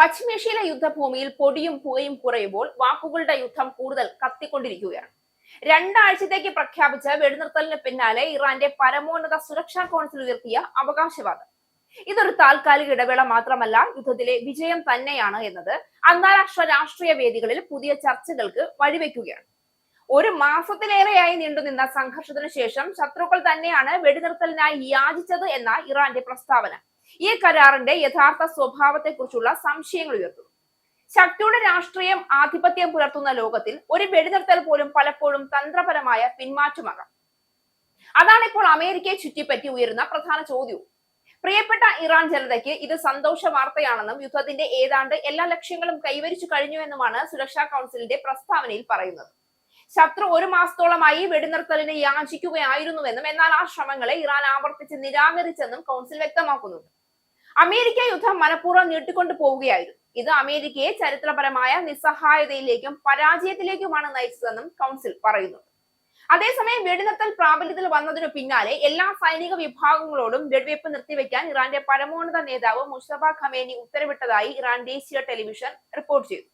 പശ്ചിമേഷ്യയിലെ യുദ്ധഭൂമിയിൽ പൊടിയും പുകയും കുറയുമ്പോൾ വാക്കുകളുടെ യുദ്ധം കൂടുതൽ കത്തിക്കൊണ്ടിരിക്കുകയാണ്. രണ്ടാഴ്ചത്തേക്ക് പ്രഖ്യാപിച്ച വെടിനിർത്തലിന് പിന്നാലെ ഇറാന്റെ പരമോന്നത സുരക്ഷാ കൗൺസിൽ ഉയർത്തിയ അവകാശവാദം ഇതൊരു താൽക്കാലിക ഇടവേള മാത്രമല്ല, യുദ്ധത്തിലെ വിജയം തന്നെയാണ് എന്നത് അന്താരാഷ്ട്ര രാഷ്ട്രീയ വേദികളിൽ പുതിയ ചർച്ചകൾക്ക് വഴിവെക്കുകയാണ്. ഒരു മാസത്തിലേറെയായി നീണ്ടുനിന്ന സംഘർഷത്തിനു ശേഷം ശത്രുക്കൾ തന്നെയാണ് വെടിനിർത്തലിനായി യാചിച്ചത് എന്ന ഇറാന്റെ പ്രസ്താവന ഈ കരാറിന്റെ യഥാർത്ഥ സ്വഭാവത്തെക്കുറിച്ചുള്ള സംശയങ്ങൾ ഉയർത്തുന്നു. ശക്തിയുടെ രാഷ്ട്രീയം ആധിപത്യം പുലർത്തുന്ന ലോകത്തിൽ ഒരു വെടിനിർത്തൽ പോലും പലപ്പോഴും തന്ത്രപരമായ പിന്മാറ്റമാകാം. അതാണ് ഇപ്പോൾ അമേരിക്കയെ ചുറ്റിപ്പറ്റി ഉയരുന്ന പ്രധാന ചോദ്യവും. പ്രിയപ്പെട്ട ഇറാൻ ജനതയ്ക്ക് ഇത് സന്തോഷ വാർത്തയാണെന്നും യുദ്ധത്തിന്റെ ഏതാണ്ട് എല്ലാ ലക്ഷ്യങ്ങളും കൈവരിച്ചു കഴിഞ്ഞുവെന്നുമാണ് സുരക്ഷാ കൗൺസിലിന്റെ പ്രസ്താവനയിൽ പറയുന്നത്. ശത്രു ഒരു മാസത്തോളമായി വെടിനിർത്തലിന് യാചിക്കുകയായിരുന്നുവെന്നും എന്നാൽ ആ ശ്രമങ്ങളെ ഇറാൻ ആവർത്തിച്ച് നിരാകരിച്ചെന്നും കൗൺസിൽ വ്യക്തമാക്കുന്നുണ്ട്. അമേരിക്ക യുദ്ധം മനഃപൂർവ്വം നീട്ടിക്കൊണ്ടു പോവുകയായിരുന്നു. ഇത് അമേരിക്കയെ ചരിത്രപരമായ നിസ്സഹായതയിലേക്കും പരാജയത്തിലേക്കുമാണ് നയിച്ചതെന്നും കൗൺസിൽ പറയുന്നുണ്ട്. അതേസമയം വെടിനിർത്തൽ പ്രാബല്യത്തിൽ വന്നതിനു പിന്നാലെ എല്ലാ സൈനിക വിഭാഗങ്ങളോടും വെടിവയ്പ് നിർത്തിവെക്കാൻ ഇറാന്റെ പരമോന്നത നേതാവ് മുസ്തഫ ഖമേനി ഉത്തരവിട്ടതായി ഇറാൻ ദേശീയ ടെലിവിഷൻ റിപ്പോർട്ട് ചെയ്തു.